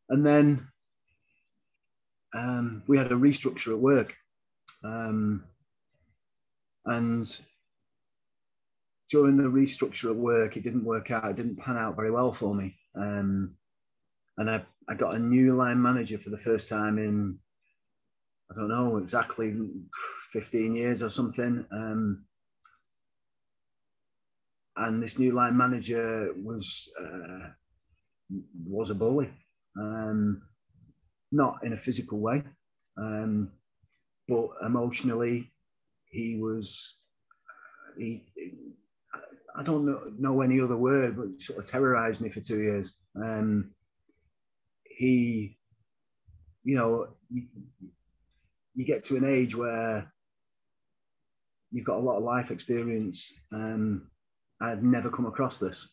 And then we had a restructure at work. And during the restructure at work, it didn't work out. It didn't pan out very well for me. And I got a new line manager for the first time in, I don't know, exactly 15 years or something. And this new line manager was a bully, not in a physical way, but emotionally, I don't know any other word, but sort of terrorized me for 2 years. He, you know, you get to an age where you've got a lot of life experience. I'd never come across this,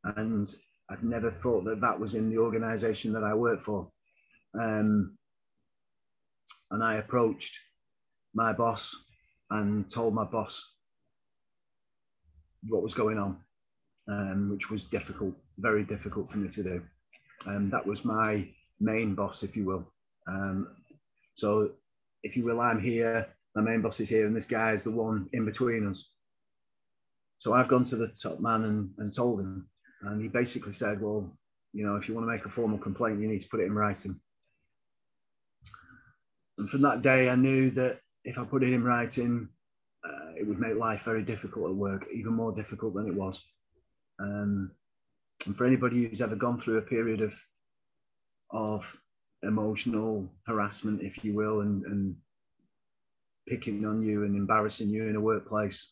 and I'd never thought that was in the organization that I worked for. And I approached my boss and told my boss what was going on, which was difficult, very difficult for me to do. That was my main boss, if you will. So if you will, I'm here, my main boss is here, and this guy is the one in between us. So I've gone to the top man and told him, and he basically said, well, you know, if you want to make a formal complaint, you need to put it in writing. And from that day, I knew that if I put it in writing, it would make life very difficult at work, even more difficult than it was. And for anybody who's ever gone through a period of emotional harassment, if you will, and picking on you and embarrassing you in a workplace,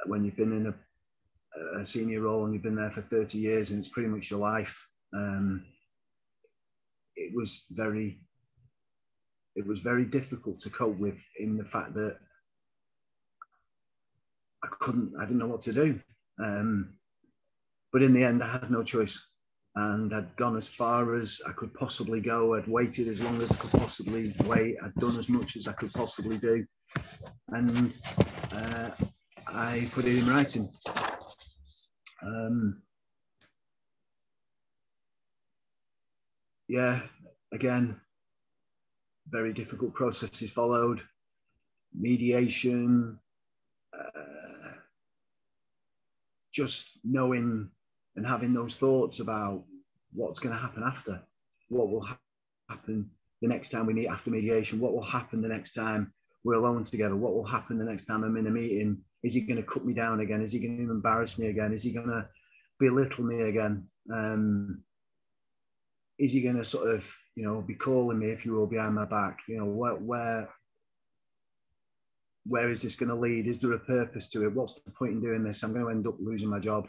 when you've been in a senior role and you've been there for 30 years and it's pretty much your life, it was very difficult to cope with, in the fact that I didn't know what to do. But in the end, I had no choice. And I'd gone as far as I could possibly go. I'd waited as long as I could possibly wait. I'd done as much as I could possibly do. And I put it in writing. Yeah, again, very difficult processes followed, mediation, just knowing and having those thoughts about what's going to happen after, what will happen the next time we meet after mediation, what will happen the next time we're alone together, what will happen the next time I'm in a meeting. Is he going to cut me down again? Is he going to embarrass me again? Is he going to belittle me again? Is he going to sort of, you know, be calling me, if you will, behind my back? You know, where is this going to lead? Is there a purpose to it? What's the point in doing this? I'm going to end up losing my job.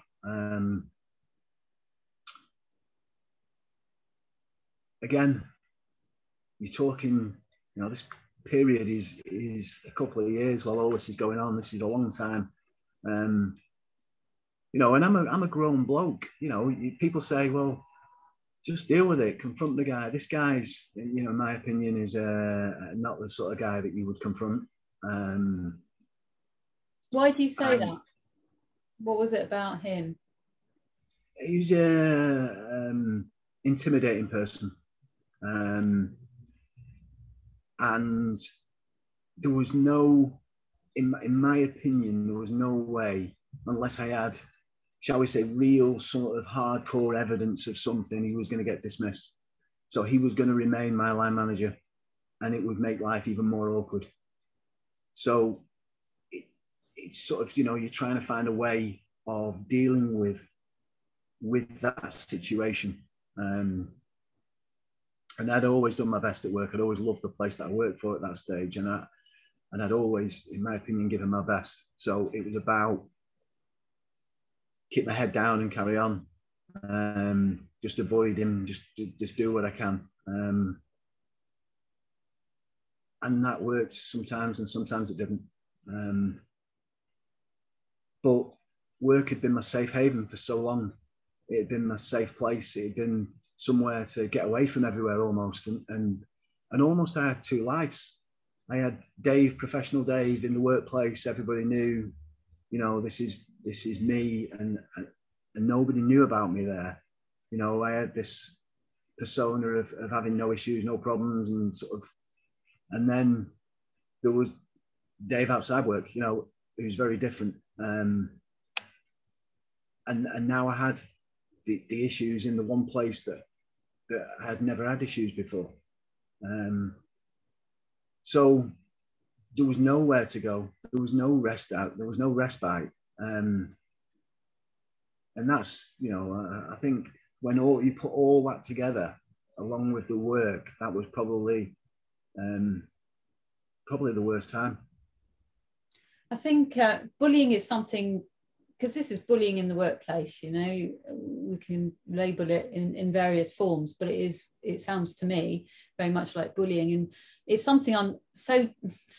Again, you're talking, you know, this period is a couple of years while all this is going on. This is a long time. You know, and I'm a grown bloke. You know, people say, well, just deal with it, confront the guy. This guy's, you know, in my opinion, is not the sort of guy that you would confront. Why do you say that? What was it about him? He's an intimidating person. And there was no, in my opinion, there was no way, unless I had, shall we say, real sort of hardcore evidence of something, he was going to get dismissed. So he was going to remain my line manager, and it would make life even more awkward. So it's sort of, you know, you're trying to find a way of dealing with that situation. And I'd always done my best at work. I'd always loved the place that I worked for at that stage. And I'd always, in my opinion, given my best. So it was about keep my head down and carry on. Just avoid him, just do what I can. And that worked sometimes, and sometimes it didn't. But work had been my safe haven for so long. It had been my safe place. It had been somewhere to get away from everywhere almost. And almost I had two lives. I had Dave, professional Dave, in the workplace. Everybody knew, you know, this is me, and nobody knew about me there. you know, I had this persona of having no issues, no problems, and sort of, and then there was Dave outside work, you know, who's very different. And now I had the issues in the one place that I had never had issues before. So there was nowhere to go. There was no rest out. There was no respite. And that's, you know, I think when you put all that together, along with the work, that was probably the worst time. I think bullying is something, because this is bullying in the workplace, you know, we can label it in various forms, but it sounds to me very much like bullying, and it's something I'm so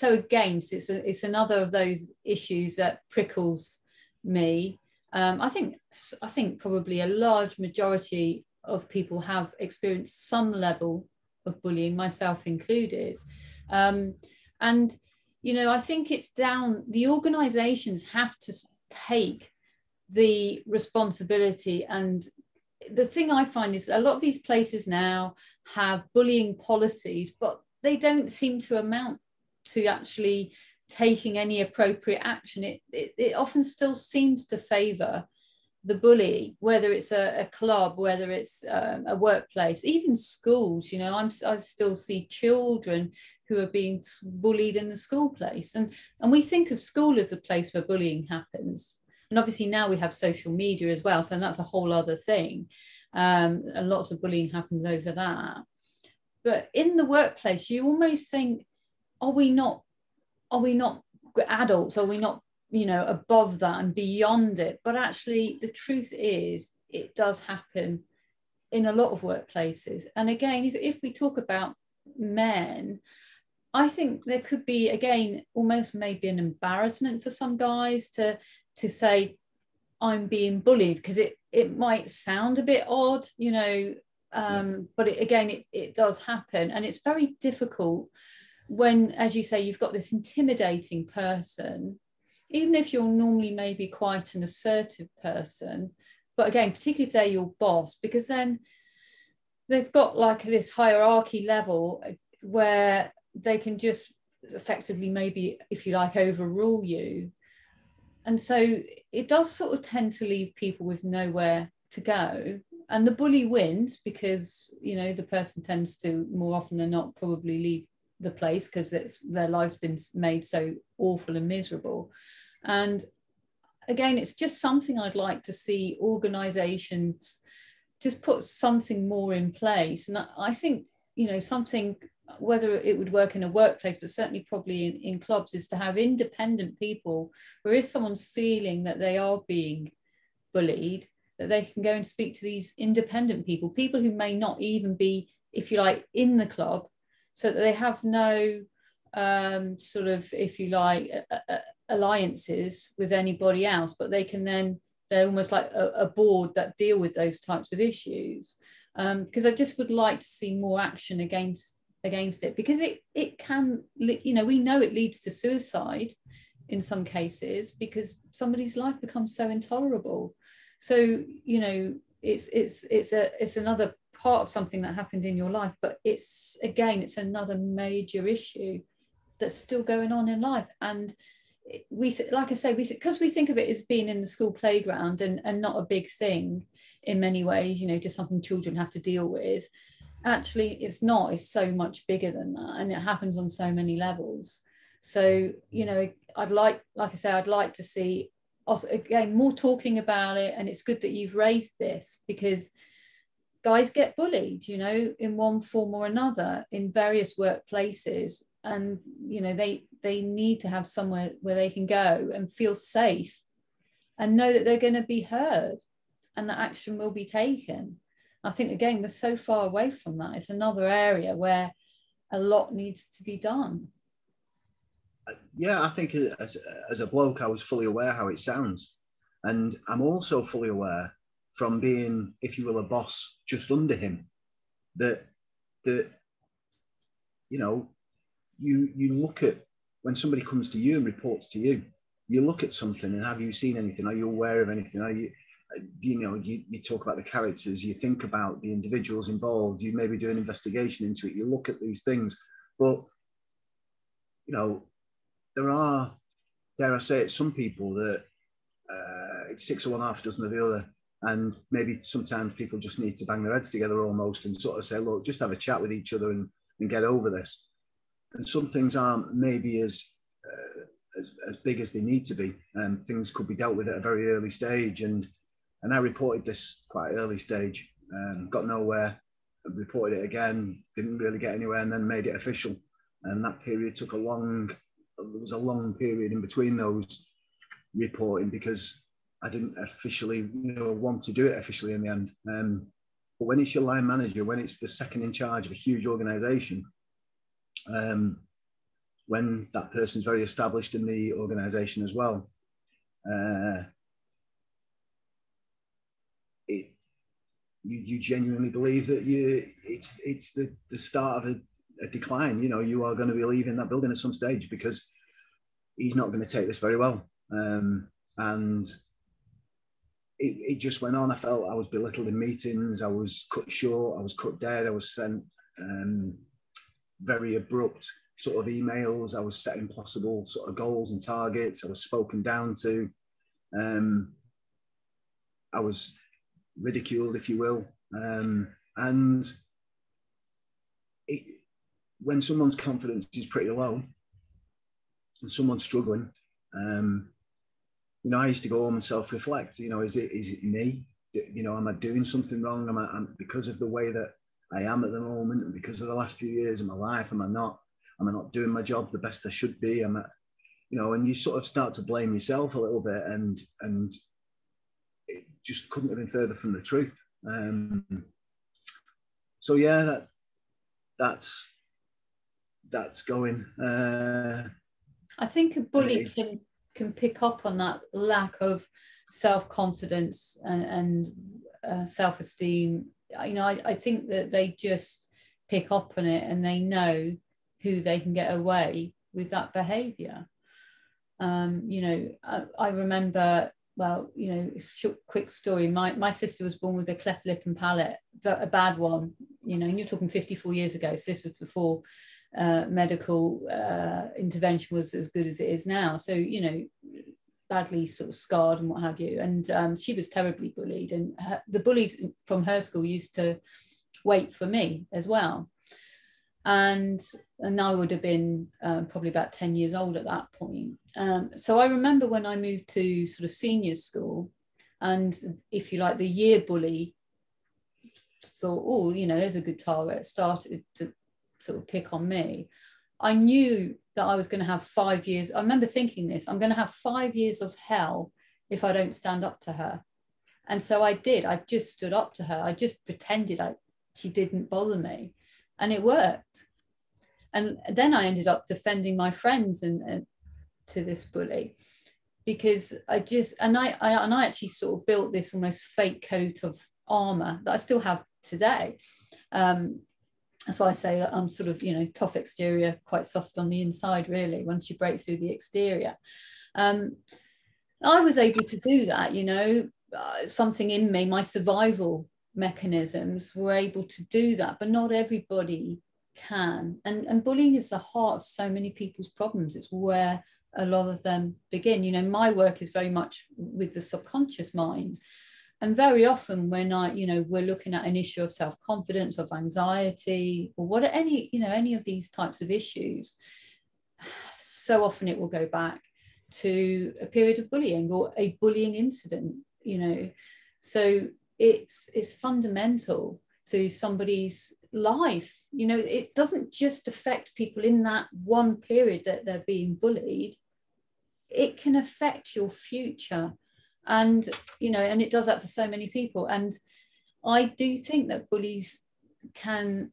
against. It's another of those issues that prickles me. I think probably a large majority of people have experienced some level of bullying, myself included. And, you know, I think it's down, the organisations have to take the responsibility. And the thing I find is a lot of these places now have bullying policies, but they don't seem to amount to actually taking any appropriate action. It often still seems to favour the bully, whether it's a club, whether it's a workplace, even schools. You know, I still see children who are being bullied in the school place, and we think of school as a place where bullying happens. And obviously now we have social media as well, so that's a whole other thing. And lots of bullying happens over that. But in the workplace, you almost think, are we not adults? Are we not, you know, above that and beyond it? But actually, the truth is, it does happen in a lot of workplaces. And again, if we talk about men, I think there could be, again, almost maybe an embarrassment for some guys to say, I'm being bullied, because it might sound a bit odd, you know, but it does happen. And it's very difficult when, as you say, you've got this intimidating person, even if you're normally maybe quite an assertive person, but again, particularly if they're your boss, because then they've got like this hierarchy level where they can just effectively, maybe, if you like, overrule you. And so it does sort of tend to leave people with nowhere to go. And the bully wins because, you know, the person tends to, more often than not, probably leave the place because their life's been made so awful and miserable. And again, it's just something I'd like to see organisations just put something more in place. And I think, you know, something, whether it would work in a workplace, but certainly probably in clubs, is to have independent people where if someone's feeling that they are being bullied, that they can go and speak to these independent people who may not even be, if you like, in the club, so that they have no sort of, if you like, alliances with anybody else, but they can then, they're almost like a board that deal with those types of issues. Because I just would like to see more action against it, because it can, you know, we know it leads to suicide in some cases because somebody's life becomes so intolerable. So, you know, it's another part of something that happened in your life, but it's another major issue that's still going on in life. And we, like I say, because we think of it as being in the school playground and not a big thing in many ways, you know, just something children have to deal with. Actually, it's not. It's so much bigger than that, and it happens on so many levels. So, you know, I'd like to see us, again, more talking about it. And it's good that you've raised this, because guys get bullied, you know, in one form or another in various workplaces. And, you know, they need to have somewhere where they can go and feel safe and know that they're going to be heard and that action will be taken. I think, again, we're so far away from that. It's another area where a lot needs to be done. Yeah, I think as a bloke, I was fully aware how it sounds. And I'm also fully aware from being, if you will, a boss just under him, that you know, you look at, when somebody comes to you and reports to you, you look at something and have you seen anything? Are you aware of anything? you talk about the characters, you think about the individuals involved, you maybe do an investigation into it, you look at these things, but there are, dare I say it, some people that it's 6 of one, half dozen of the other, and maybe sometimes people just need to bang their heads together almost and sort of say, look, just have a chat with each other and get over this. And some things aren't maybe as big as they need to be, and things could be dealt with at a very early stage. And I reported this quite early stage, got nowhere, reported it again, didn't really get anywhere, and then made it official. And that period took there was a long period in between those reporting, because I didn't officially want to do it officially in the end. But when it's your line manager, when it's the second in charge of a huge organization, when that person's very established in the organization as well, you genuinely believe that it's the start of a decline. You are going to be leaving that building at some stage, because he's not going to take this very well. And it just went on. I felt I was belittled in meetings. I was cut short. I was cut dead. I was sent very abrupt sort of emails. I was set impossible sort of goals and targets. I was spoken down to. I was ridiculed, if you will. And when someone's confidence is pretty low and someone's struggling, I used to go home and self-reflect. Is it me? Am I doing something wrong? Am I because of the way that I am at the moment, and because of the last few years of my life, am I not doing my job the best I should be? And you sort of start to blame yourself a little bit, and it just couldn't have been further from the truth. So yeah, that's going. I think a bully can pick up on that lack of self-confidence and self-esteem. I think that they just pick up on it, and they know who they can get away with that behavior. I remember, quick story. My sister was born with a cleft lip and palate, a bad one, and you're talking 54 years ago. So this was before medical intervention was as good as it is now. So, badly sort of scarred and what have you. And she was terribly bullied, and the bullies from her school used to wait for me as well. And I would have been probably about 10 years old at that point. So I remember when I moved to sort of senior school, and if you like, the year bully thought, there's a good target, started to sort of pick on me. I knew that I was going to have 5 years. I remember thinking this, I'm going to have 5 years of hell if I don't stand up to her. And so I did. I just stood up to her. I just pretended she didn't bother me. And it worked. And then I ended up defending my friends and to this bully, because I actually sort of built this almost fake coat of armor that I still have today. That's why I say that I'm sort of, tough exterior, quite soft on the inside, really, once you break through the exterior. I was able to do that, something in me, my survival mechanisms were able to do that, but not everybody can. And bullying is the heart of so many people's problems. It's where a lot of them begin. My work is very much with the subconscious mind. And very often when we're looking at an issue of self-confidence, of anxiety, or any of these types of issues, so often it will go back to a period of bullying or a bullying incident, So it's fundamental to somebody's life. It doesn't just affect people in that one period that they're being bullied. It can affect your future. And, and it does that for so many people. And I do think that bullies can,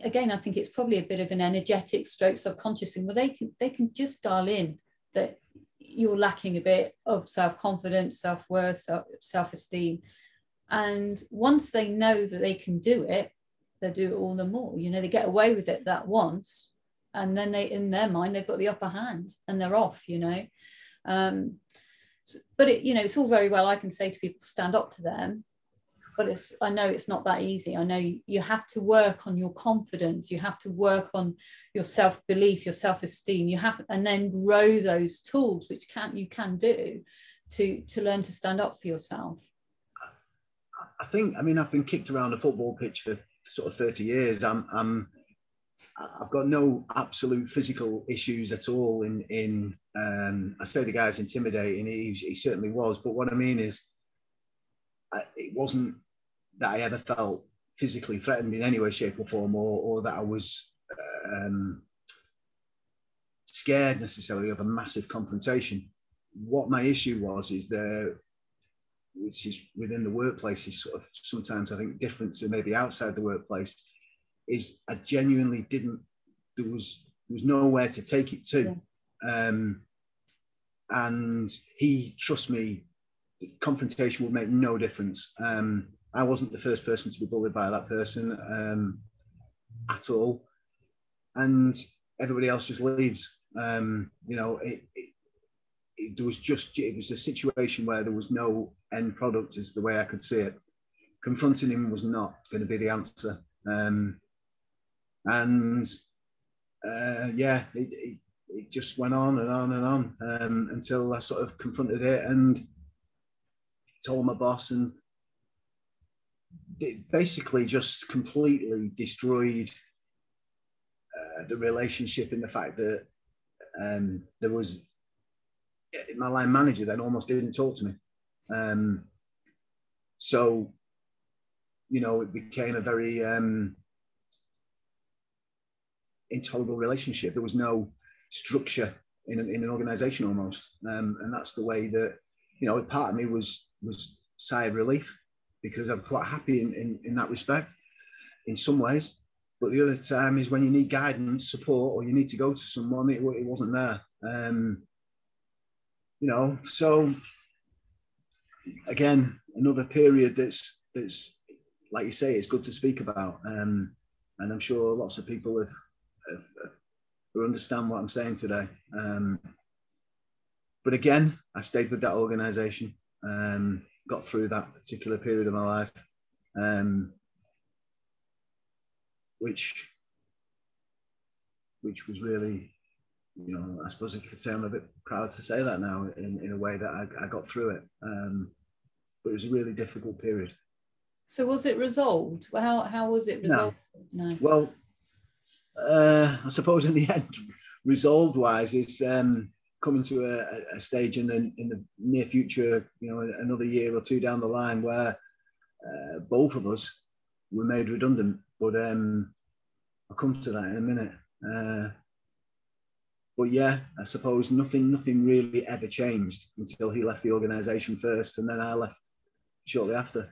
again, I think it's probably a bit of an energetic stroke subconscious thing, where they can just dial in that you're lacking a bit of self-confidence, self-worth, self-esteem. And once they know that they can do it, they do it all the more. They get away with it that once, and then in their mind, they've got the upper hand and they're off, But it's all very well. I can say to people, stand up to them, but I know it's not that easy. I know you have to work on your confidence. You have to work on your self-belief, your self-esteem. And then grow those tools, which you can do to learn to stand up for yourself. I think, I've been kicked around a football pitch for sort of 30 years. I've got no absolute physical issues at all. I say the guy's intimidating. He certainly was. But what I mean is, it wasn't that I ever felt physically threatened in any way, shape, or form, or that I was scared necessarily of a massive confrontation. What my issue was which is within the workplace, is sort of sometimes I think different to maybe outside the workplace, is I genuinely didn't, there was nowhere to take it to. Yeah. And he, trust me, the confrontation would make no difference. I wasn't the first person to be bullied by that person at all. And everybody else just leaves. It was a situation where there was no end product, is the way I could see it. Confronting him was not going to be the answer. It just went on and on and on until I sort of confronted it and told my boss, and it basically just completely destroyed the relationship, in the fact that there was, my line manager then almost didn't talk to me. So, it became a very intolerable relationship. There was no structure in an organization almost. And that's the way that, part of me was sigh of relief, because I'm quite happy in that respect in some ways. But the other time is when you need guidance, support, or you need to go to someone, it wasn't there. So again, another period that's like you say, it's good to speak about. And I'm sure lots of people have understand what I'm saying today. But again, I stayed with that organization, got through that particular period of my life, which was really, I suppose I could say I'm a bit proud to say that now in a way that I got through it. But it was a really difficult period. So was it resolved? How was it resolved? No. Well, I suppose in the end, resolved wise, is coming to a stage in the near future, another year or two down the line, where both of us were made redundant. But I'll come to that in a minute. But yeah, I suppose nothing really ever changed until he left the organisation first, and then I left shortly after.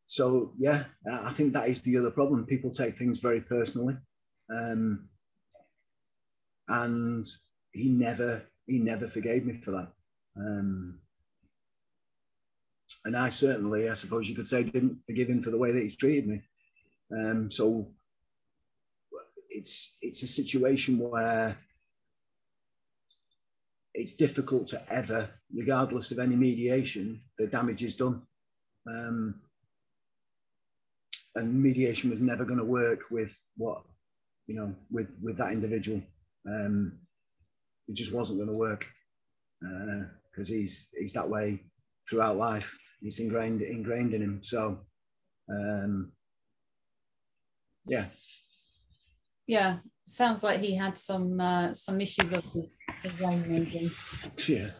So yeah, I think that is the other problem. People take things very personally, and he never forgave me for that. And I certainly, I suppose you could say, didn't forgive him for the way that he's treated me. So it's a situation where it's difficult to ever, regardless of any mediation, the damage is done. And mediation was never going to work with with that individual. It just wasn't going to work, because he's that way throughout life. It's ingrained in him. So yeah, sounds like he had some issues of his own, maybe. Yeah.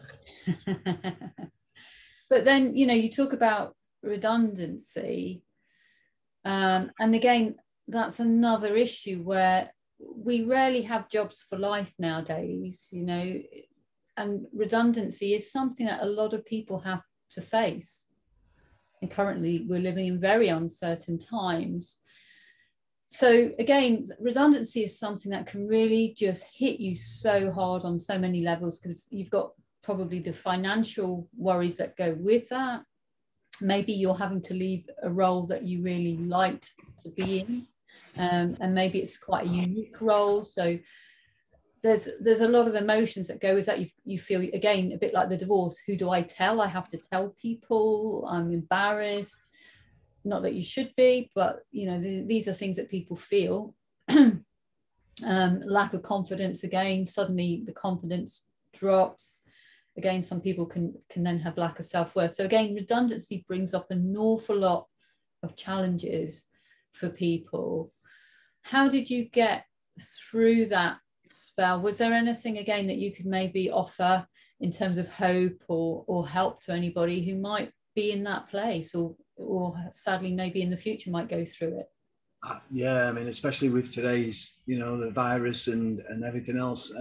But then you talk about redundancy, and again, that's another issue where we rarely have jobs for life nowadays, and redundancy is something that a lot of people have to face. And currently we're living in very uncertain times. So again, redundancy is something that can really just hit you so hard on so many levels, because you've got probably the financial worries that go with that. Maybe you're having to leave a role that you really liked to be in, and maybe it's quite a unique role. So there's a lot of emotions that go with that. You feel, again, a bit like the divorce. Who do I tell? I have to tell people. I'm embarrassed. Not that you should be, but you know, these are things that people feel. Lack of confidence, again, suddenly the confidence drops. Again, some people can then have lack of self-worth. So again, redundancy brings up an awful lot of challenges for people. How did you get through that spell? Was there anything, again, that you could maybe offer in terms of hope or help to anybody who might be in that place, or sadly maybe in the future might go through it? Yeah, I mean, especially with today's, you know, the virus and everything else.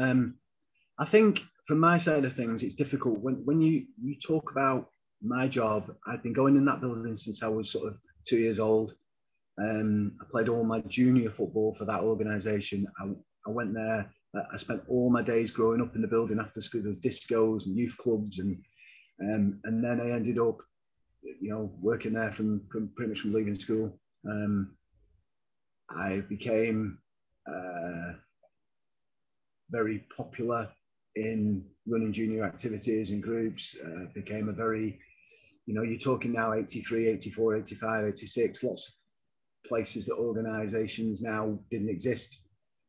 I think from my side of things, it's difficult when you talk about my job. I've been going in that building since I was sort of 2 years old. I played all my junior football for that organisation. I went there. I spent all my days growing up in the building after school. There was discos and youth clubs, and then I ended up, you know, working there from pretty much from leaving school. I became very popular in running junior activities and groups. Became a very, you know, you're talking now 83, 84, 85, 86, lots of places that organisations now didn't exist.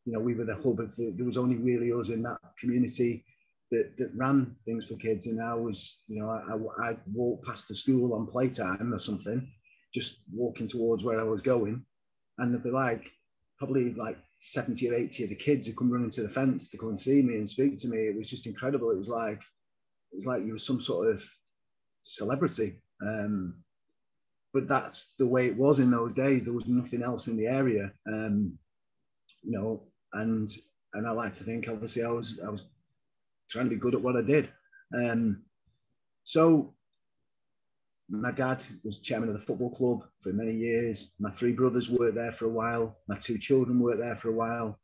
You know, we were the hub of there was only really us in that community that ran things for kids. And I was, you know, I'd walk past the school on playtime or something, just walking towards where I was going. And there'd be like, probably like 70 or 80 of the kids who come running to the fence to come and see me and speak to me. It was just incredible. It was like you were some sort of celebrity. But that's the way it was in those days. There was nothing else in the area, you know, and I like to think, obviously, I was trying to be good at what I did. So my dad was chairman of the football club for many years. My 3 brothers worked there for a while. My 2 children worked there for a while.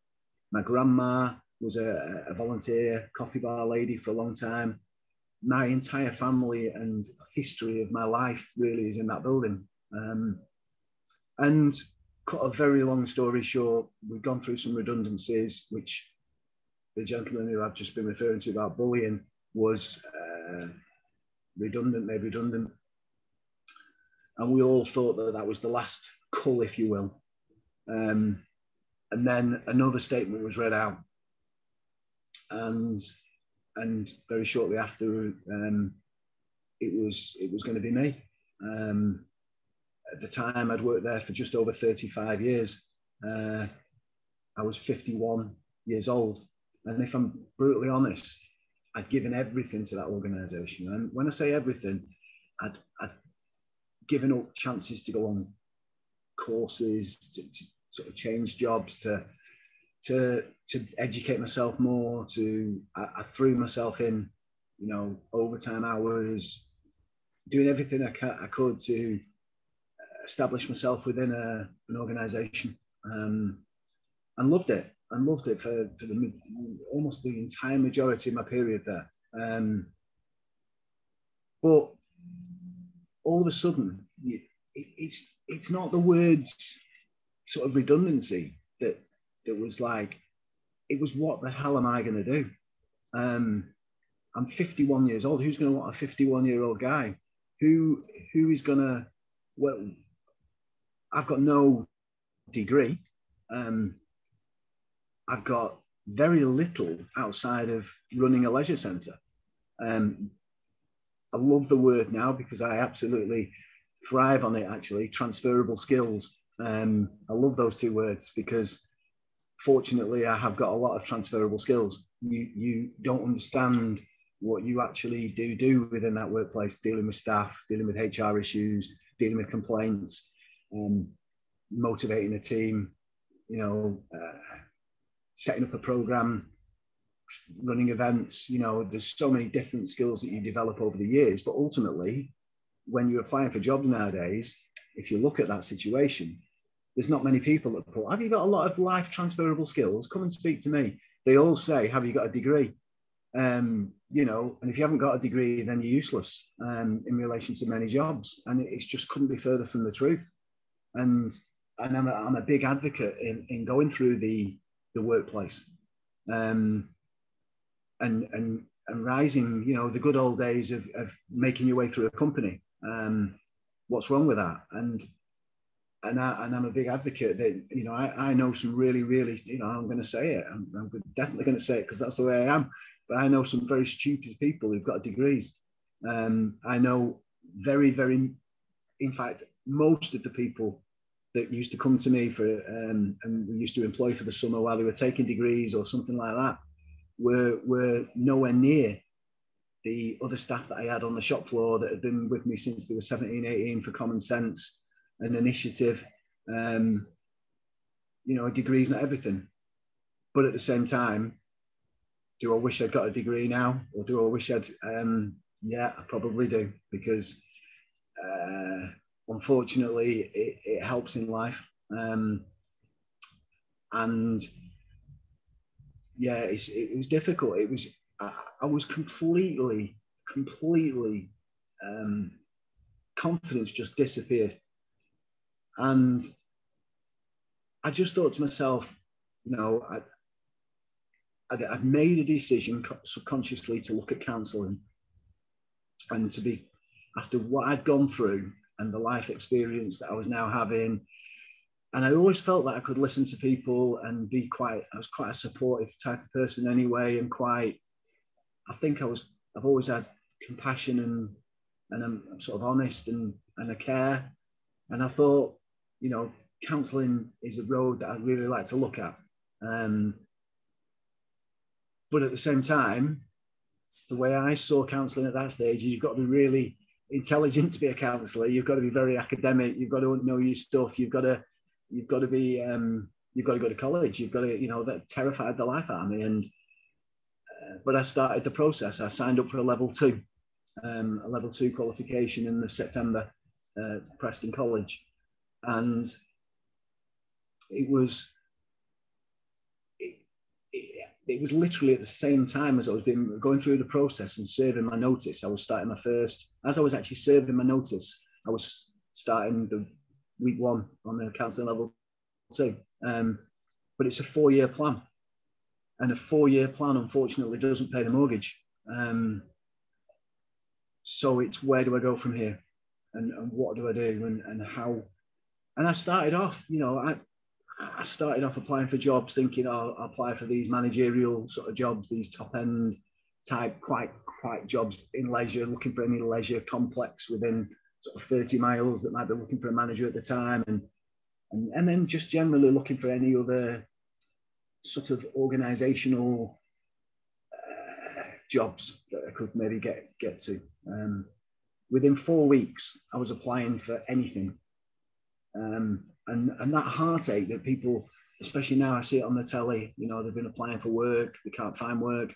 My grandma was a volunteer coffee bar lady for a long time. My entire family and history of my life really is in that building. And cut a very long story short, we've gone through some redundancies, which the gentleman who I've just been referring to about bullying was made redundant. And we all thought that was the last cull, if you will. And then another statement was read out. And very shortly after, it was going to be me. At the time, I'd worked there for just over 35 years. I was 51 years old. And if I'm brutally honest, I'd given everything to that organisation. And when I say everything, I'd given up chances to go on courses, to sort of change jobs, to educate myself more. I threw myself in, you know, overtime hours, doing everything I could to establish myself within an organisation, and loved it. And loved it for almost the entire majority of my period there. But all of a sudden, it's not the words sort of redundancy that was like, it was, what the hell am I going to do? I'm 51 years old. Who's going to want a 51-year-old guy? Who is going to, well, I've got no degree. I've got very little outside of running a leisure centre. I love the word now because I absolutely thrive on it, actually, transferable skills. I love those 2 words because fortunately I have got a lot of transferable skills. You don't understand what you actually do within that workplace, dealing with staff, dealing with HR issues, dealing with complaints, motivating a team, you know, setting up a program, running events. You know, there's so many different skills that you develop over the years. But ultimately, when you're applying for jobs nowadays, if you look at that situation, there's not many people that put, have you got a lot of life transferable skills? Come and speak to me. They all say, have you got a degree? You know, and if you haven't got a degree, then you're useless in relation to many jobs. And it just couldn't be further from the truth. And I'm a big advocate in going through the workplace. and rising, you know, the good old days of making your way through a company. What's wrong with that? And I'm a big advocate that, you know, I know some really, really, you know, I'm going to say it. I'm definitely going to say it because that's the way I am. But I know some very stupid people who've got degrees. I know very, very, in fact, most of the people that used to come to me for, and we used to employ for the summer while they were taking degrees or something like that, were nowhere near the other staff that I had on the shop floor that had been with me since they were 17, 18 for common sense and initiative. You know, a degree is not everything. But at the same time, do I wish I'd got a degree now? Or do I wish I'd, yeah, I probably do, because unfortunately it helps in life. And yeah, it was difficult. It was, I was completely, confidence just disappeared. And I just thought to myself, you know, I'd made a decision subconsciously to look at counselling, and to be, after what I'd gone through and the life experience that I was now having, and I always felt that I could listen to people and be I was quite a supportive type of person anyway, and I've always had compassion and I'm sort of honest and I care. And I thought, you know, counselling is a road that I'd really like to look at. But at the same time, the way I saw counselling at that stage is you've got to be really intelligent to be a counsellor. You've got to be very academic. You've got to know your stuff. You've got to go to college. You've got to, you know, that terrified the life out of me. And but I started the process. I signed up for a level 2 qualification in the September, Preston College, and it was literally at the same time as I was going through the process and serving my notice. I was starting as I was actually serving my notice, I was starting the week 1 on the counselling level 2. But it's a 4-year plan, and a 4-year plan unfortunately doesn't pay the mortgage. So it's, where do I go from here, and what do I do, and how? And I started off, you know, I started off applying for jobs thinking, I'll apply for these managerial sort of jobs, these top end type, quite jobs in leisure, looking for any leisure complex within sort of 30 miles that might be looking for a manager at the time. And then just generally looking for any other sort of organizational jobs that I could maybe get to. Within 4 weeks, I was applying for anything. And that heartache that people, especially now I see it on the telly, you know, they've been applying for work, they can't find work.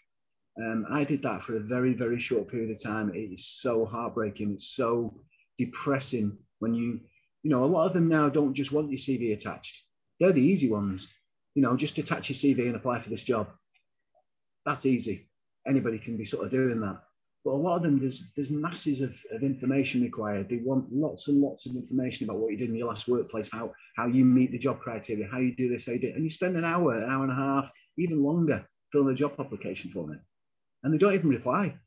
I did that for a very, very short period of time. It is so heartbreaking. It's so depressing when you know, a lot of them now don't just want your CV attached. They're the easy ones. You know, just attach your CV and apply for this job. That's easy. Anybody can be sort of doing that. But a lot of them, there's masses of information required. They want lots and lots of information about what you did in your last workplace, how you meet the job criteria, how you do this, how you do it. And you spend an hour and a half, even longer, filling a job application form in. And they don't even reply.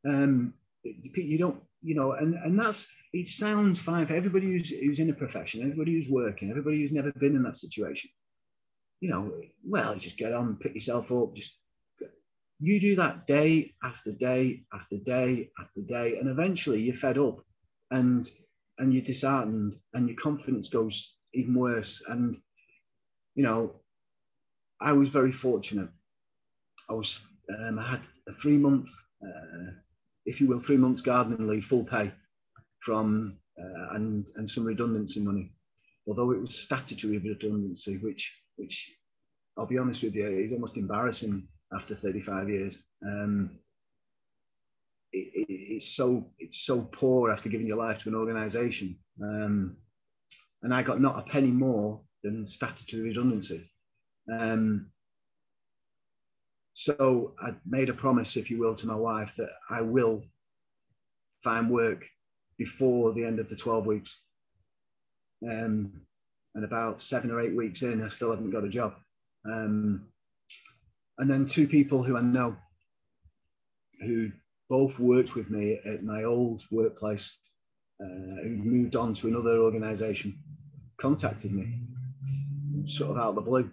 You don't, you know, and that's, it sounds fine for everybody who's in a profession, everybody who's working, everybody who's never been in that situation. You know, well, just get on, pick yourself up, just, you do that day after day after day after day, and eventually you're fed up and you're disheartened and your confidence goes even worse. And, you know, I was very fortunate. I had a 3-month, if you will, 3 months gardening leave, full pay from, and some redundancy money, although it was statutory redundancy, which I'll be honest with you, is almost embarrassing after 35 years. It's so poor after giving your life to an organisation. And I got not a penny more than statutory redundancy. So I made a promise, if you will, to my wife that I will find work before the end of the 12 weeks. And about 7 or 8 weeks in, I still haven't got a job. And then 2 people who I know who both worked with me at my old workplace, who moved on to another organisation, contacted me sort of out of the blue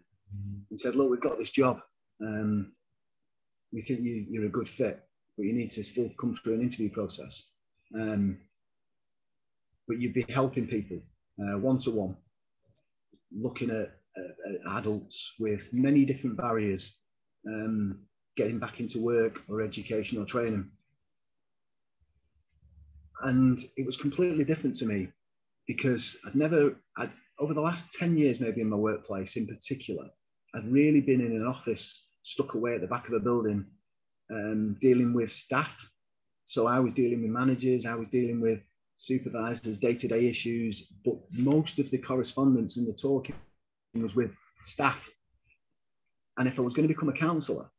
and said, look, we've got this job. We think you're a good fit, but you need to still come through an interview process. But you'd be helping people one-to-one, looking at adults with many different barriers, getting back into work or education or training. And it was completely different to me because I'd over the last 10 years, maybe in my workplace in particular, I'd really been in an office stuck away at the back of a building, dealing with staff. So I was dealing with managers, I was dealing with supervisors, day-to-day issues, but most of the correspondence and the talking was with staff. And if I was going to become a counsellor,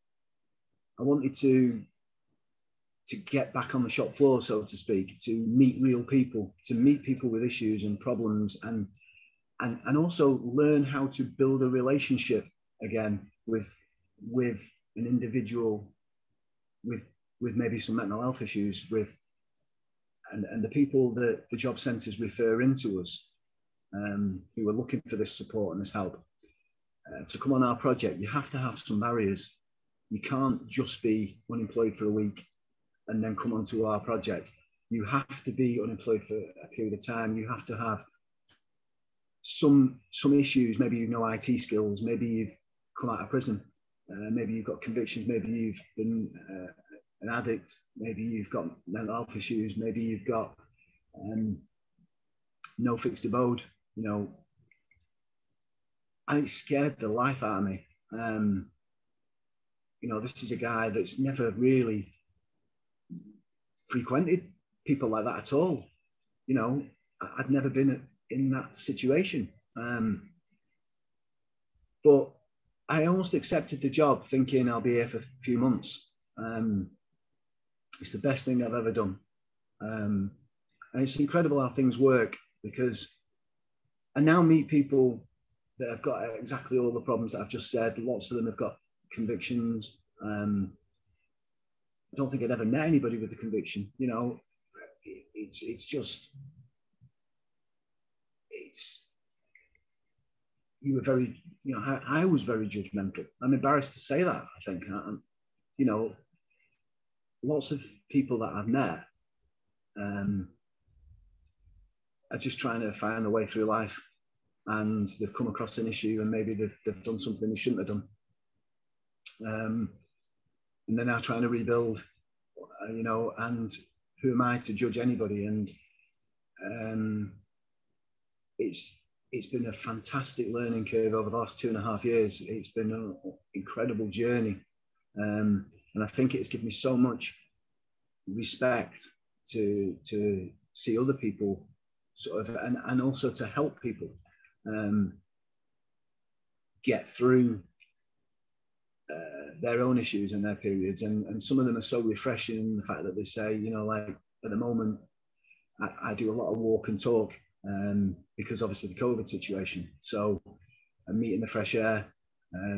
I wanted to get back on the shop floor, so to speak, to meet real people, to meet people with issues and problems, and also learn how to build a relationship again with an individual with maybe some mental health issues, and the people that the job centres refer into us, who are looking for this support and this help. To come on our project, you have to have some barriers. You can't just be unemployed for a week and then come onto our project. You have to be unemployed for a period of time. You have to have some issues. Maybe you know IT skills. Maybe you've come out of prison. Maybe you've got convictions. Maybe you've been an addict. Maybe you've got mental health issues. Maybe you've got no fixed abode. You know, and it scared the life out of me. You know, this is a guy that's never really frequented people like that at all. You know, I'd never been in that situation. But I almost accepted the job thinking I'll be here for a few months. It's the best thing I've ever done. And it's incredible how things work, because I now meet people that have got exactly all the problems that I've just said. Lots of them have got convictions. I don't think I'd ever met anybody with a conviction. You know, you were very, you know, I was very judgmental. I'm embarrassed to say that, I think. You know, lots of people that I've met are just trying to find their way through life, and they've come across an issue and maybe they've done something they shouldn't have done. And they're now trying to rebuild, you know, and who am I to judge anybody? And it's been a fantastic learning curve over the last 2.5 years. It's been an incredible journey. And I think it's given me so much respect to see other people sort of, and also to help people get through their own issues and their periods. And some of them are so refreshing in the fact that they say, you know, like at the moment, I do a lot of walk and talk because obviously the COVID situation. So I'm meeting the fresh air,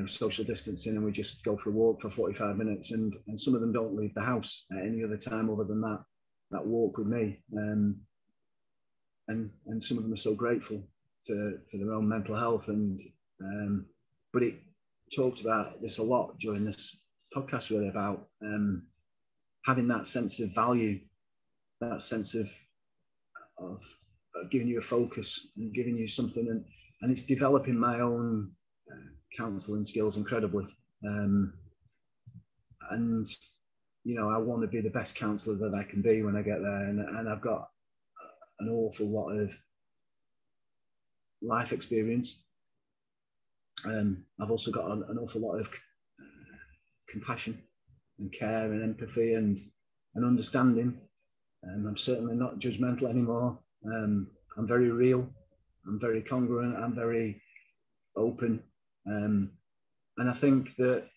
social distancing, and we just go for a walk for 45 minutes. And some of them don't leave the house at any other time other than that walk with me. And some of them are so grateful for their own mental health. But it talked about this a lot during this podcast, really, about having that sense of value, that sense of giving you a focus and giving you something, and it's developing my own counselling skills incredibly. And you know, I want to be the best counsellor that I can be when I get there, and I've got an awful lot of life experience. I've also got an awful lot of compassion and care and empathy and understanding. I'm certainly not judgmental anymore. I'm very real. I'm very congruent. I'm very open. And I think that,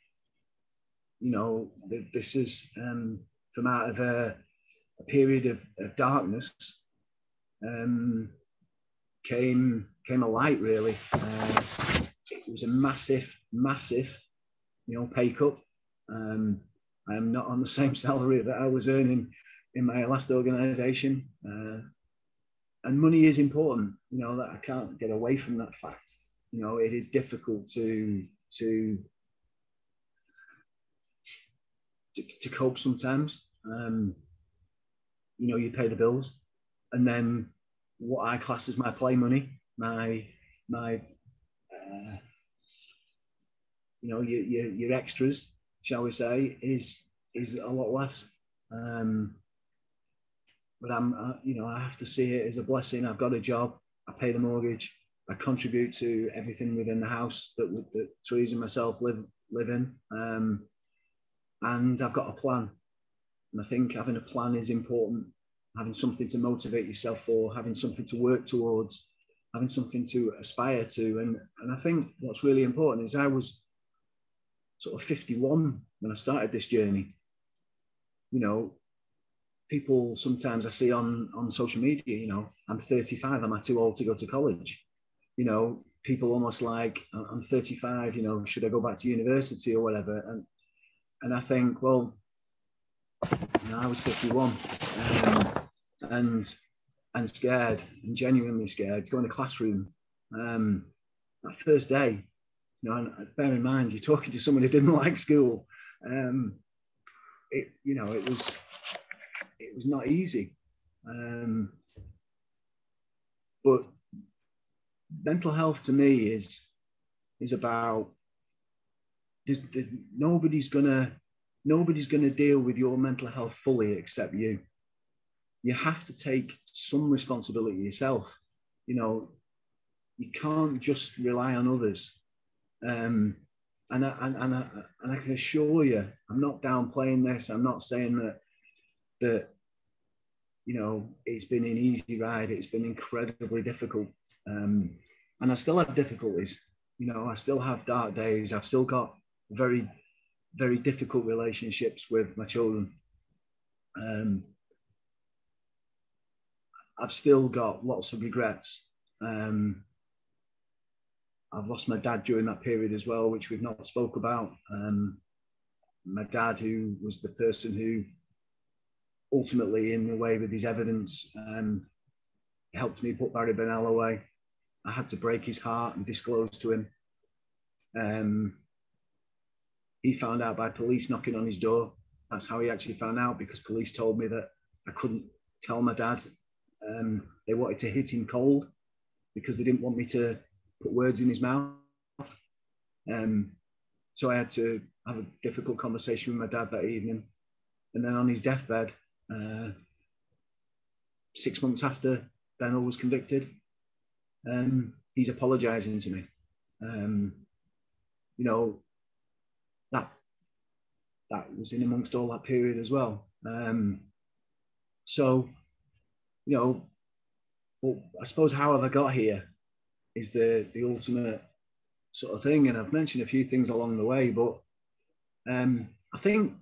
you know, this is from out of a period of darkness came a light, really. It was a massive, you know, pay cut. I am not on the same salary that I was earning in my last organisation. And money is important, you know, that I can't get away from that fact. You know, it is difficult to cope sometimes. You know, you pay the bills, and then what I class as my play money, my you know, your extras, shall we say, is a lot less. But you know, I have to see it as a blessing. I've got a job, I pay the mortgage, I contribute to everything within the house that Theresa and myself live in, and I've got a plan. And I think having a plan is important. Having something to motivate yourself for, having something to work towards, having something to aspire to, and I think what's really important is I was sort of 51 when I started this journey. You know, people sometimes I see on social media, you know, I'm 35, am I too old to go to college? You know, people almost like, I'm 35, you know, should I go back to university or whatever? And I think, well, you know, I was 51 and scared, and genuinely scared to go in a classroom. That first day, you know, and bear in mind, you're talking to someone who didn't like school. You know, it was not easy. But mental health to me is about, nobody's gonna deal with your mental health fully except you. You have to take some responsibility yourself. You know, you can't just rely on others. And I can assure you, I'm not downplaying this. I'm not saying that you know, it's been an easy ride. It's been incredibly difficult, and I still have difficulties. You know, I still have dark days. I've still got very, very difficult relationships with my children. I've still got lots of regrets. I've lost my dad during that period as well, which we've not spoke about. My dad, who was the person who ultimately, in the way with his evidence, helped me put Barry Bennell away. I had to break his heart and disclose to him. He found out by police knocking on his door. That's how he actually found out, because police told me that I couldn't tell my dad. They wanted to hit him cold because they didn't want me to put words in his mouth. So I had to have a difficult conversation with my dad that evening. And then on his deathbed, 6 months after Bennell was convicted, he's apologising to me. You know, that was in amongst all that period as well. So, you know, well, I suppose how have I got here is the ultimate sort of thing. And I've mentioned a few things along the way, but I think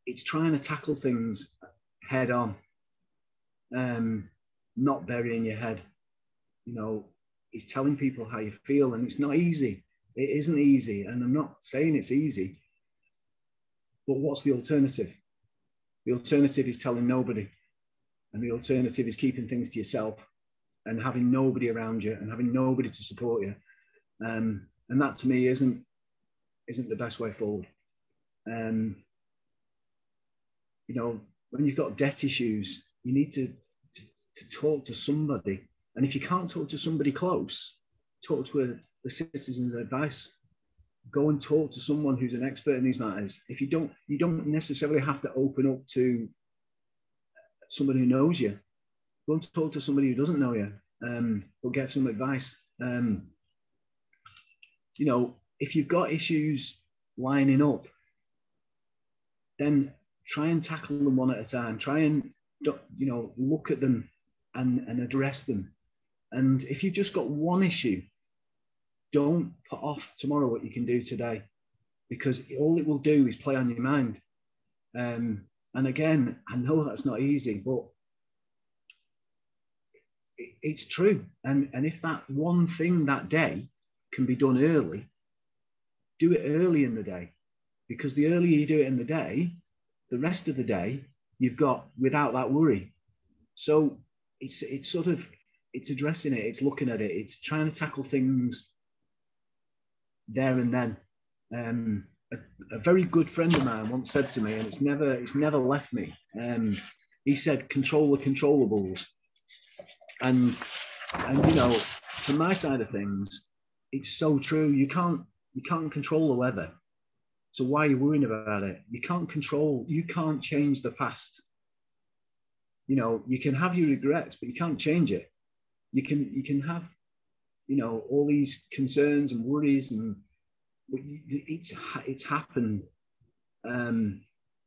it's trying to tackle things head on, not burying your head. You know, it's telling people how you feel, and it's not easy. It isn't easy, and I'm not saying it's easy. But what's the alternative? The alternative is telling nobody, and the alternative is keeping things to yourself and having nobody around you and having nobody to support you. And that to me isn't the best way forward. You know, when you've got debt issues, you need to talk to somebody. And if you can't talk to somebody close, talk to the citizen's advice. Go and talk to someone who's an expert in these matters. If you don't necessarily have to open up to somebody who knows you. Go and talk to somebody who doesn't know you, but get some advice. You know, if you've got issues lining up, then try and tackle them one at a time. Try and, you know, look at them and address them. And if you've just got one issue, don't put off tomorrow what you can do today, because all it will do is play on your mind. And again, I know that's not easy, but it's true. And if that one thing that day can be done early, do it early in the day. because the earlier you do it in the day, the rest of the day you've got without that worry. So it's sort of, it's addressing it, it's looking at it, it's trying to tackle things there and then. A very good friend of mine once said to me, and it's never left me. He said, "Control the controllables," and you know, from my side of things, it's so true. You can't control the weather, so why are you worrying about it? You can't change the past. You know, you can have your regrets, but you can't change it. You can have, you know, all these concerns and worries, and it's happened.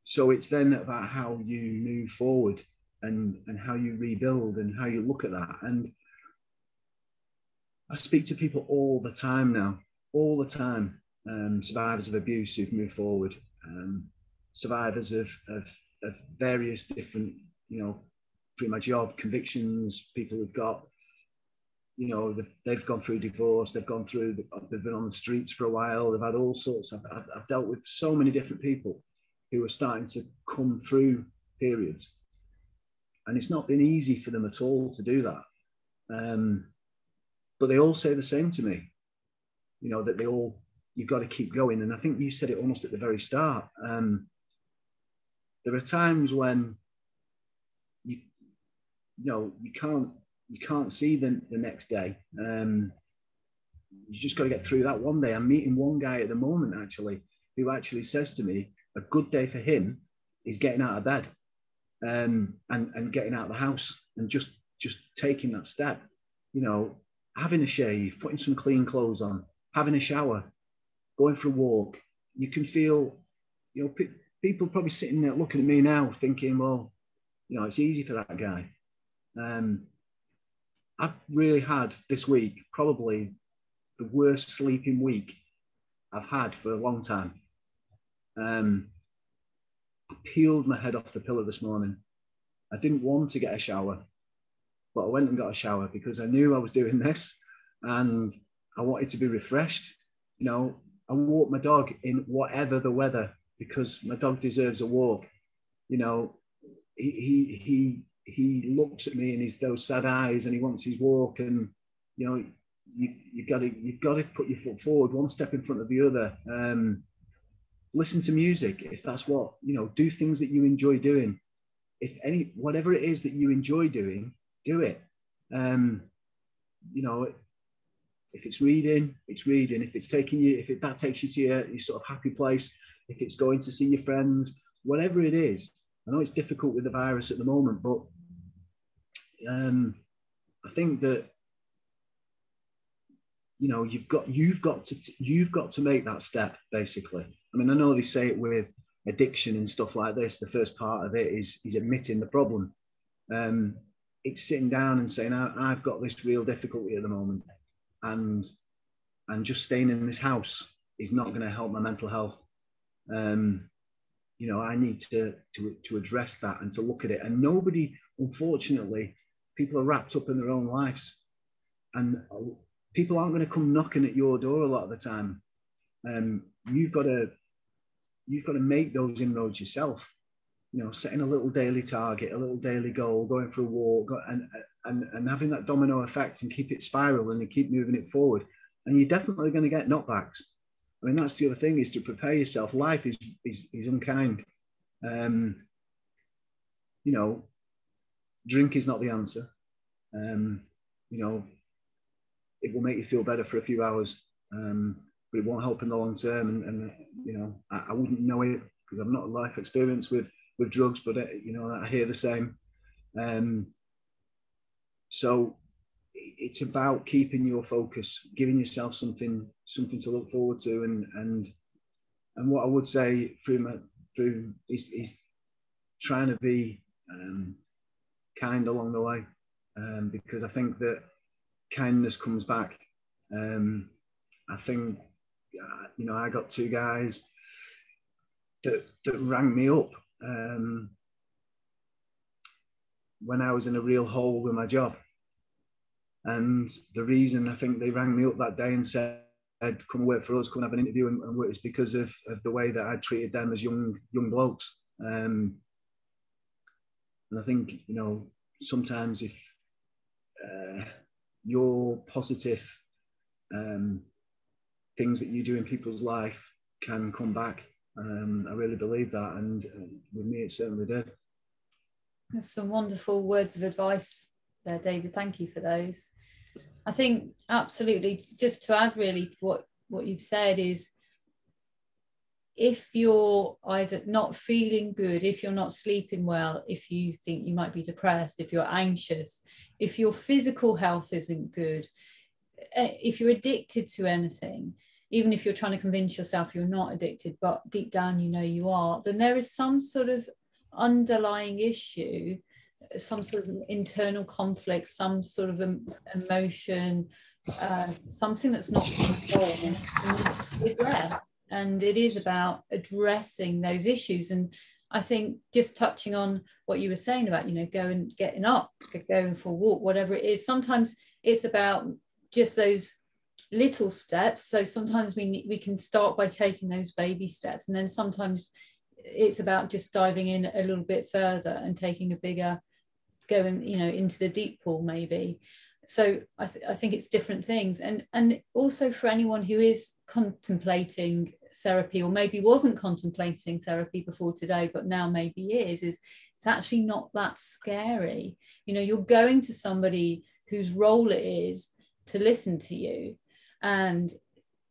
So it's then about how you move forward and how you rebuild and how you look at that. And I speak to people all the time now, all the time. Survivors of abuse who've moved forward, survivors of various different, you know, through my job, convictions, people who've got, you know, they've gone through divorce, they've been on the streets for a while, they've had all sorts. I've dealt with so many different people who are starting to come through periods, and it's not been easy for them at all to do that. But they all say the same to me, you know, that you've got to keep going. And I think you said it almost at the very start. There are times when you can't see the next day. You just got to get through that one day. I'm meeting one guy at the moment, actually, who actually says to me, a good day for him is getting out of bed, and getting out of the house and just taking that step, you know, having a shave, putting some clean clothes on, having a shower, going for a walk. You can feel, you know, people probably sitting there looking at me now thinking, well, you know, it's easy for that guy. I've really had this week probably the worst sleeping week I've had for a long time. I peeled my head off the pillow this morning. I didn't want to get a shower, but I went and got a shower because I knew I was doing this and I wanted to be refreshed. You know, I walk my dog in whatever the weather because my dog deserves a walk. You know, he looks at me and he's those sad eyes and he wants his walk, and you know, you've got to put your foot forward, one step in front of the other. Listen to music if that's what, you know, do things that you enjoy doing. Whatever it is that you enjoy doing, do it. You know, if it's reading, it's reading. If it's that takes you to your sort of happy place, if it's going to see your friends, whatever it is. I know it's difficult with the virus at the moment, but I think that, you know, you've got to make that step, basically. I mean, I know they say it with addiction and stuff like this. The first part of it is admitting the problem. It's sitting down and saying, I've got this real difficulty at the moment, and just staying in this house is not going to help my mental health. You know, I need to address that and to look at it. And nobody, unfortunately, people are wrapped up in their own lives, and people aren't going to come knocking at your door a lot of the time. You've got to make those inroads yourself. You know, setting a little daily target, a little daily goal, going for a walk, and having that domino effect and keep it spiraling and keep moving it forward. And you're definitely going to get knockbacks. I mean, that's the other thing, is to prepare yourself. Life is unkind. You know, drink is not the answer. You know, it will make you feel better for a few hours, but it won't help in the long term. And you know, I wouldn't know it because I'm not life experience with drugs, but you know, I hear the same. So it's about keeping your focus, giving yourself something to look forward to, and what I would say through is trying to be kind along the way, because I think that kindness comes back. I think, you know, I got two guys that rang me up when I was in a real hole with my job. And the reason I think they rang me up that day and said, come and work for us, come and have an interview and work, it's because of the way that I treated them as young blokes. And I think, you know, sometimes if your positive things that you do in people's life can come back. I really believe that, and with me it certainly did. There's some wonderful words of advice there, David. Thank you for those. I think absolutely, just to add really to what you've said, is if you're either not feeling good, if you're not sleeping well, if you think you might be depressed, if you're anxious, if your physical health isn't good, if you're addicted to anything, even if you're trying to convince yourself you're not addicted, but deep down you know you are, then there is some sort of underlying issue, some sort of internal conflict, some sort of emotion, something that's not controlled and addressed. And it is about addressing those issues. And I think just touching on what you were saying about, you know, getting up, going for a walk, whatever it is, sometimes it's about just those little steps. So sometimes we can start by taking those baby steps, and then sometimes it's about just diving in a little bit further and taking a bigger, going, you know, into the deep pool maybe. So I think it's different things. And also for anyone who is contemplating therapy, or maybe wasn't contemplating therapy before today but now maybe is it's actually not that scary. You know, you're going to somebody whose role it is to listen to you. And,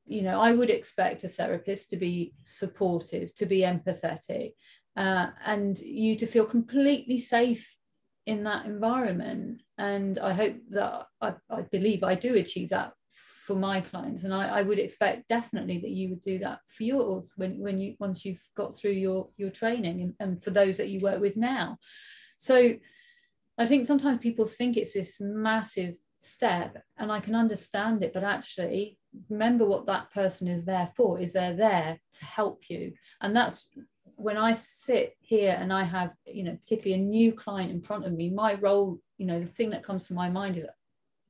you know, I would expect a therapist to be supportive, to be empathetic, and you to feel completely safe in that environment. And I hope that I believe I do achieve that for my clients. And I would expect definitely that you would do that for yours once you've got through your training, and for those that you work with now. So I think sometimes people think it's this massive step, and I can understand it, but actually remember what that person is there for, is they're there to help you. And that's when I sit here and I have, you know, particularly a new client in front of me, my role, you know, the thing that comes to my mind is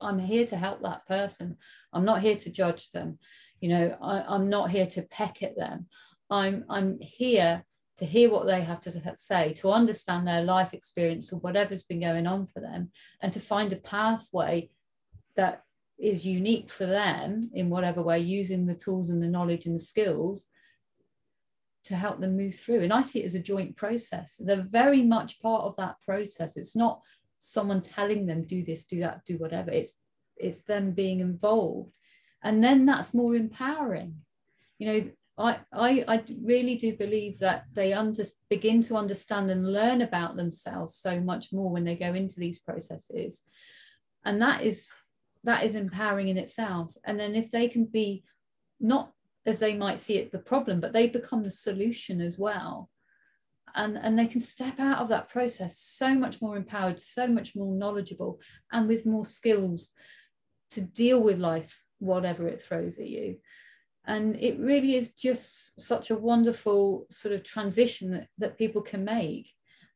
I'm here to help that person. I'm not here to judge them. You know, I'm not here to peck at them. I'm here to hear what they have to say, to understand their life experience or whatever's been going on for them, and to find a pathway that is unique for them in whatever way, using the tools and the knowledge and the skills to help them move through. And I see it as a joint process. They're very much part of that process. It's not someone telling them do this, do that, do whatever. It's them being involved. And then that's more empowering. You know, I really do believe that they begin to understand and learn about themselves so much more when they go into these processes. And that is empowering in itself. And then if they can be, not as they might see it, the problem, but they become the solution as well. And they can step out of that process so much more empowered, so much more knowledgeable, and with more skills to deal with life, whatever it throws at you. And it really is just such a wonderful sort of transition that people can make.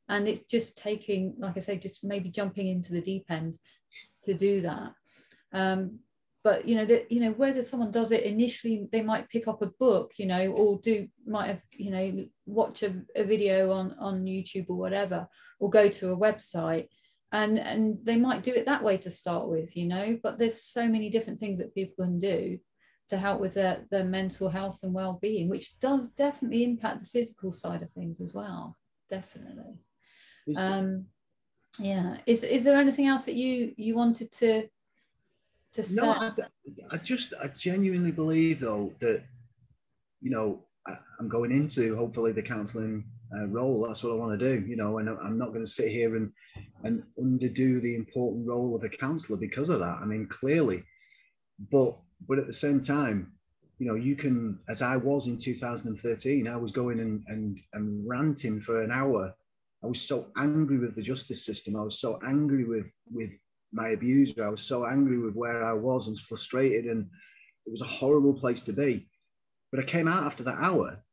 And it's just taking, like I say, just maybe jumping into the deep end to do that. But whether someone does it initially, they might pick up a book, or might have, watch a video on YouTube or whatever, or go to a website, and they might do it that way to start with, but there's so many different things that people can do to help with their mental health and well-being, which does definitely impact the physical side of things as well. Definitely. Yeah. Is there anything else that you wanted to say? No, I genuinely believe though that, I'm going into hopefully the counselling role. That's what I want to do, and I'm not going to sit here and underdo the important role of a counsellor because of that. I mean, clearly, but at the same time, you can, as I was in 2013, I was going and ranting for an hour. I was so angry with the justice system. I was so angry with my abuser. I was so angry with where I was and frustrated, and it was a horrible place to be. But I came out after that hour,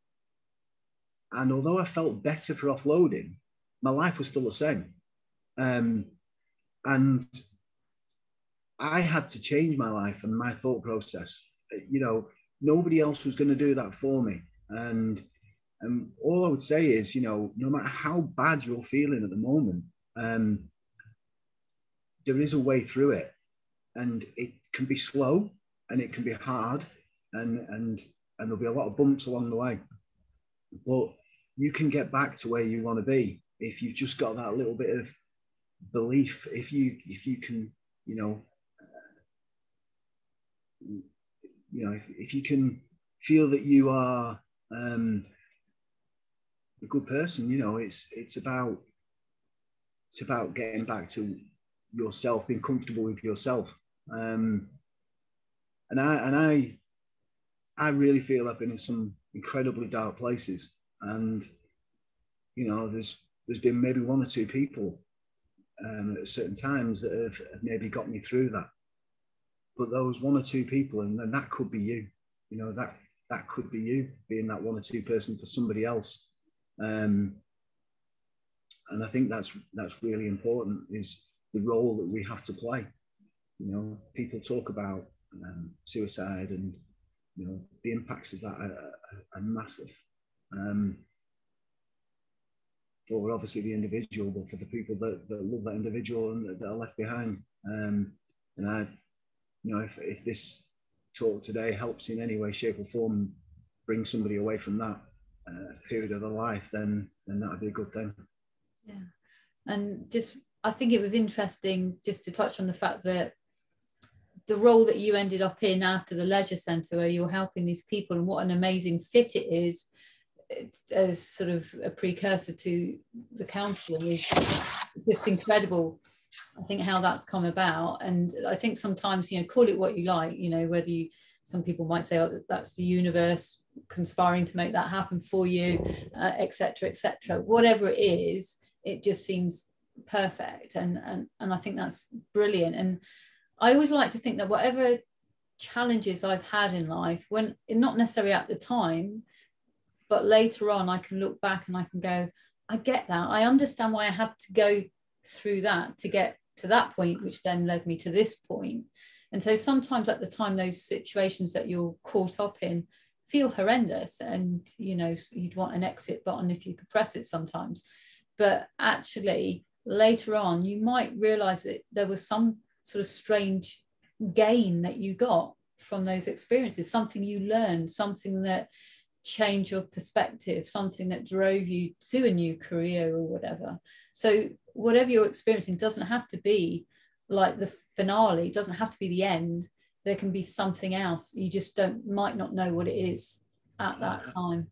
and although I felt better for offloading, my life was still the same. And I had to change my life and my thought process. nobody else was going to do that for me. And all I would say is, no matter how bad you're feeling at the moment, there is a way through it, and it can be slow and it can be hard, and there'll be a lot of bumps along the way, but you can get back to where you want to be if you've just got that little bit of belief. If you can, if you can feel that you are a good person, it's about getting back to yourself, being comfortable with yourself. And I really feel I've been in some incredibly dark places, and there's been maybe one or two people at certain times that have maybe got me through that. But those one or two people, and then that could be you, that could be you being that one or two person for somebody else. And I think that's really important, is the role that we have to play. People talk about suicide, and the impacts of that are massive. For obviously the individual, but for the people that love that individual and that are left behind. And I, if this talk today helps in any way, shape, or form bring somebody away from that period of their life, then that'd be a good thing. Yeah, and just I think it was interesting just to touch on the fact that the role that you ended up in after the leisure centre, where you're helping these people, and what an amazing fit it is as sort of a precursor to the counselling, is just incredible. I think how that's come about. And I think sometimes, call it what you like, whether some people might say, oh, that's the universe conspiring to make that happen for you, etc., etc. Whatever it is, it just seems perfect. And I think that's brilliant. And I always like to think that whatever challenges I've had in life, when not necessarily at the time, but later on, I can look back and I can go, I get that. I understand why I had to go through that to get to that point, which then led me to this point. And so sometimes at the time, those situations that you're caught up in feel horrendous, and you'd want an exit button if you could press it sometimes. But actually later on, you might realize that there was some sort of strange gain that you got from those experiences, something you learned, something that changed your perspective, something that drove you to a new career or whatever. So whatever you're experiencing doesn't have to be like the finale, it doesn't have to be the end. There can be something else. You just might not know what it is at that time.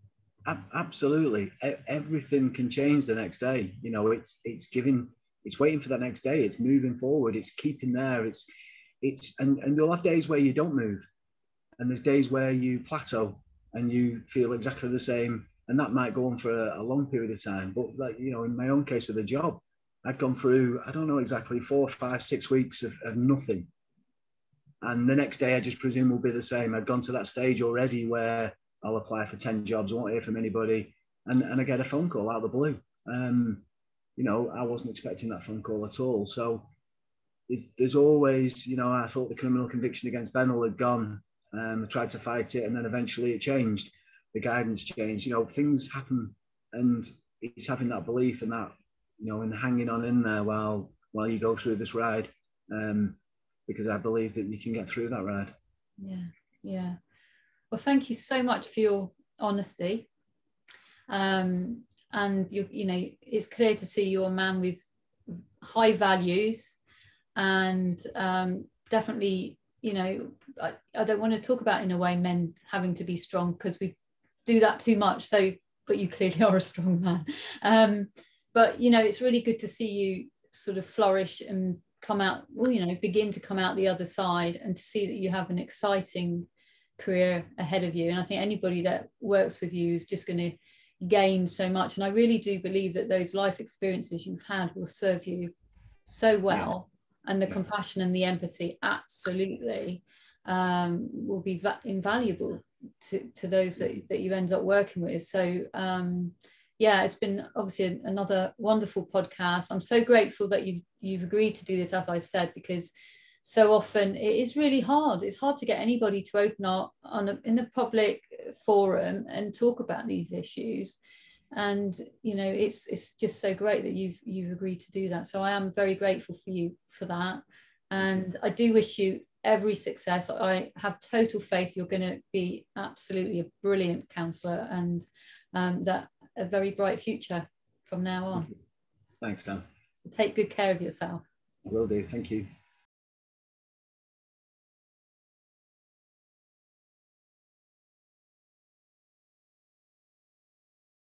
Absolutely. Everything can change the next day. It's waiting for that next day. It's moving forward. It's keeping there. And you'll have days where you don't move, and there's days where you plateau and you feel exactly the same, and that might go on for a long period of time. But in my own case with a job, I'd gone through, I don't know exactly, 4, 5, 6 weeks of nothing. And the next day I just presume will be the same. I'd gone to that stage already where I'll apply for 10 jobs, I won't hear from anybody. And I get a phone call out of the blue. I wasn't expecting that phone call at all. So there's always, I thought the criminal conviction against Bennell had gone. I tried to fight it, and then eventually it changed. The guidance changed. Things happen, and it's having that belief and that, and hanging on in there while you go through this ride, because I believe that you can get through that ride. Yeah. Well, thank you so much for your honesty. And it's clear to see you're a man with high values, and definitely. I don't want to talk about, in a way, men having to be strong, because we do that too much. So, but you clearly are a strong man. But, it's really good to see you sort of flourish and come out, begin to come out the other side, and to see that you have an exciting career ahead of you. And I think anybody that works with you is just going to gain so much. And I really do believe that those life experiences you've had will serve you so well. Yeah. And the compassion and the empathy absolutely will be invaluable to those that you end up working with. So it's been obviously another wonderful podcast. I'm so grateful that you've agreed to do this, as I said, because so often it is really hard. It's hard to get anybody to open up in a public forum and talk about these issues. And you know, it's just so great that you've agreed to do that. So I am very grateful for you for that, and I do wish you every success. I have total faith you're going to be absolutely a brilliant counsellor, and that a very bright future from now on. Thanks, Dan. So take good care of yourself. I will do. Thank you.